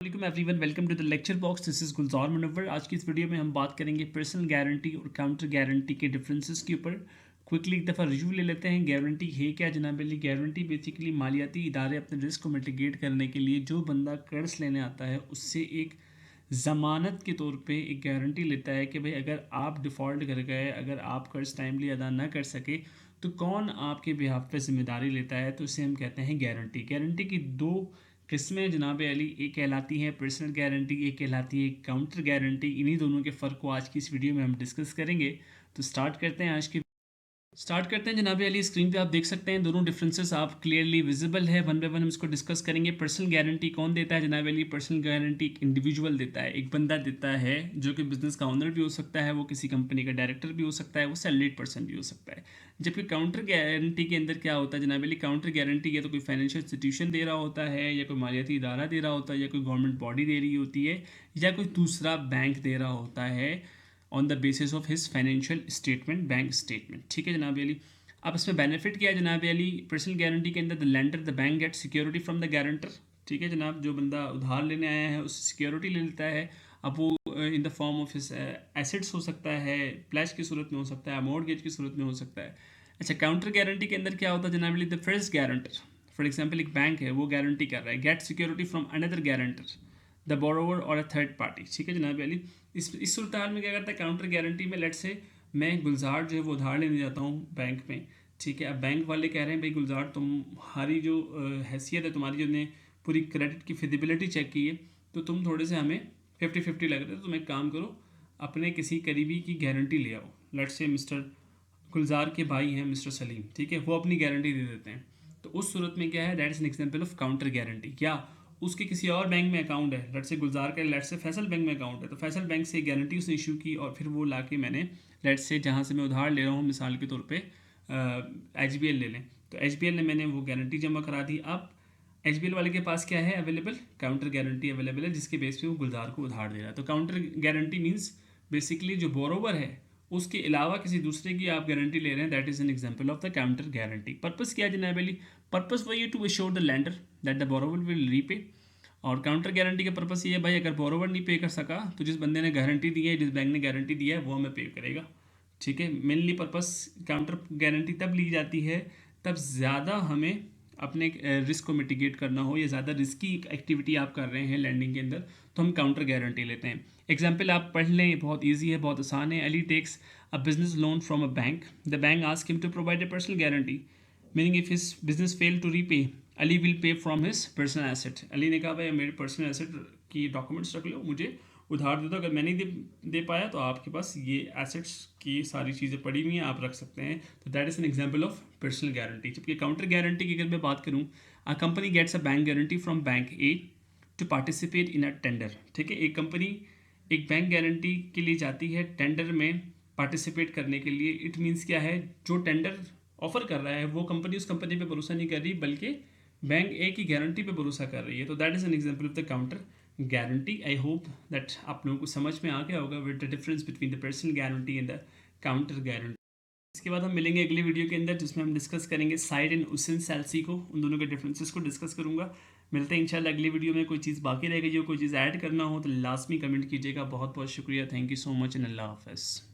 वालेकुम everyone, welcome to the lecture box. This is Gulzar Munawwar. आज की इस वीडियो में हम बात करेंगे पर्सनल गारंटी और काउंटर गारंटी के डिफरेंसेस के ऊपर। क्विकली एक दफ़ा रिव्यू ले लेते हैं। गारंटी है क्या जनाब अली? गारंटी बेसिकली मालियाती इदारे अपने रिस्क को मिटिगेट करने के लिए जो बंदा कर्ज लेने आता है उससे एक ज़मानत के तौर पे एक गारंटी लेता है कि भाई अगर आप डिफ़ॉल्ट कर गए, अगर आप कर्ज टाइमली अदा ना कर सके तो कौन आपके बिहाफ पे ज़िम्मेदारी लेता है, तो इसे हम कहते हैं गारंटी। गारंटी की दो किस्में जनाब अली, एक कहलाती है पर्सनल गारंटी, एक कहलाती है काउंटर गारंटी। इन्हीं दोनों के फ़र्क को आज की इस वीडियो में हम डिस्कस करेंगे। तो स्टार्ट करते हैं जनाब अली। स्क्रीन पे आप देख सकते हैं दोनों डिफरेंसेस आप क्लियरली विजिबल है। वन बाय वन हम इसको डिस्कस करेंगे। पर्सनल गारंटी कौन देता है जनाब अली? पर्सनल गारंटी एक इंडिविजुअल देता है, एक बंदा देता है जो कि बिजनेस का ओनर भी हो सकता है, वो किसी कंपनी का डायरेक्टर भी हो सकता है, वो सैलरीड पर्सन भी हो सकता है। जबकि काउंटर गारंटी के अंदर क्या होता है जनाब अली? काउंटर गारंटी या तो कोई फाइनेंशियल इंस्टीट्यूशन दे रहा होता है, या कोई मालियाती इदारा दे रहा होता है, या कोई गवर्नमेंट बॉडी दे रही होती है, या कोई दूसरा बैंक दे रहा होता है on the basis of his financial statement, bank statement. ठीक है जनाब अली। अब इसमें बेनिफिट क्या है जनाब अली? पर्सनल गारंटी के अंदर the lender the bank get security from the guarantor. ठीक है जनाब, जो बंदा उधार लेने आया है उससे सिक्योरिटी ले लेता है। अब वो in the form of his assets हो सकता है, प्लेज की सूरत में हो सकता है, मॉर्गेज की सूरत में हो सकता है। अच्छा, काउंटर गारंटी के अंदर क्या होता है जनाब Ali? The first guarantor, for example एक बैंक है, वो गारंटी कर रहा है, get security from another guarantor, the borrower और अ थर्ड पार्टी। ठीक है जनाब अली। इस सूरत हाल में क्या करता है काउंटर गारंटी में? लेट से मैं गुलजार जो है वो उधार लेने जाता हूँ बैंक में। ठीक है, अब बैंक वाले कह रहे हैं भाई गुलजार तुम्हारी जो हैसियत है, तुम्हारी जो ने पूरी क्रेडिट की फिजिबिलिटी चेक की है, तो तुम थोड़े से हमें 50-50 लग रहे हो, तो तुम एक काम करो, अपने किसी करीबी की गारंटी ले आओ। लेट से मिस्टर गुलजार के भाई हैं मिस्टर सलीम, ठीक है, वो अपनी गारंटी दे देते हैं। तो उस सूरत में क्या है, that is an example of counter guarantee. क्या उसके किसी और बैंक में अकाउंट है, लेट से गुलजार का लेट से फैसल बैंक में अकाउंट है, तो फैसल बैंक से गारंटी उसने इशू की और फिर वो लाके मैंने लेट से जहाँ से मैं उधार ले रहा हूँ, मिसाल के तौर पे HBL ले लें, तो HBL ने मैंने वो गारंटी जमा करा दी। अब HBL वाले के पास क्या है अवेलेबल? काउंटर गारंटी अवेलेबल है, जिसके बेस पे वो गुलजार को उधार दे रहा है। तो काउंटर गारंटी मीन्स बेसिकली जो बोरोवर है उसके अलावा किसी दूसरे की आप गारंटी ले रहे हैं, that is an example of the counter guarantee. Purpose क्या है जनाब अली? पर्पस वही है to assure the lender that the borrower will repay. और काउंटर गारंटी का पर्पस ये है भाई, अगर बोरोवर नहीं पे कर सका तो जिस बंदे ने गारंटी दी है, जिस बैंक ने गारंटी दिया है, वो हमें पे करेगा। ठीक है, मेनली पर्पस काउंटर गारंटी तब ली जाती है तब ज़्यादा हमें अपने रिस्क को मिटिगेट करना हो, या ज़्यादा रिस्की एक्टिविटी आप कर रहे हैं लैंडिंग के अंदर, तो हम काउंटर गारंटी लेते हैं। एग्जाम्पल आप पढ़ लें, बहुत ईजी है, बहुत आसान है। Ali takes a business loan from a bank, the bank ask him to provide a personal guarantee, meaning if his business fail to repay Ali will pay from his personal asset. Ali ने कहा भाई मेरे पर्सनल एसेट की documents रख लो, मुझे उधार दे दो, अगर मैं नहीं दे पाया तो आपके पास ये एसेट्स की सारी चीज़ें पड़ी हुई हैं, आप रख सकते हैं। तो that is an example of personal guarantee. जबकि काउंटर गारंटी की अगर मैं बात करूँ, a company gets a bank guarantee from bank A to participate in a tender. ठीक है, एक कंपनी एक बैंक गारंटी के लिए जाती है टेंडर में पार्टिसिपेट करने के लिए। इट मीन्स क्या है, जो टेंडर ऑफर कर रहा है वो कंपनी उस कंपनी पे भरोसा नहीं कर रही, बल्कि बैंक ए की गारंटी पे भरोसा कर रही है। तो that is an example of the counter guarantee. I hope that आप लोगों को समझ में आ गया होगा with the difference between the personal guarantee and the counter guarantee. इसके बाद हम मिलेंगे अगली वीडियो के अंदर, जिसमें हम डिस्कस करेंगे साइड एंड उसिन सैलसी को, उन दोनों के डिफरेंसेस को डिस्कस करूंगा। मिलते हैं इंशाल्लाह अगली वीडियो में। कोई चीज़ बाकी रह गई हो, कोई चीज़ ऐड करना हो तो लाजमी कमेंट कीजिएगा। बहुत बहुत शुक्रिया, thank you so much and अल्लाह हाफ़िज़।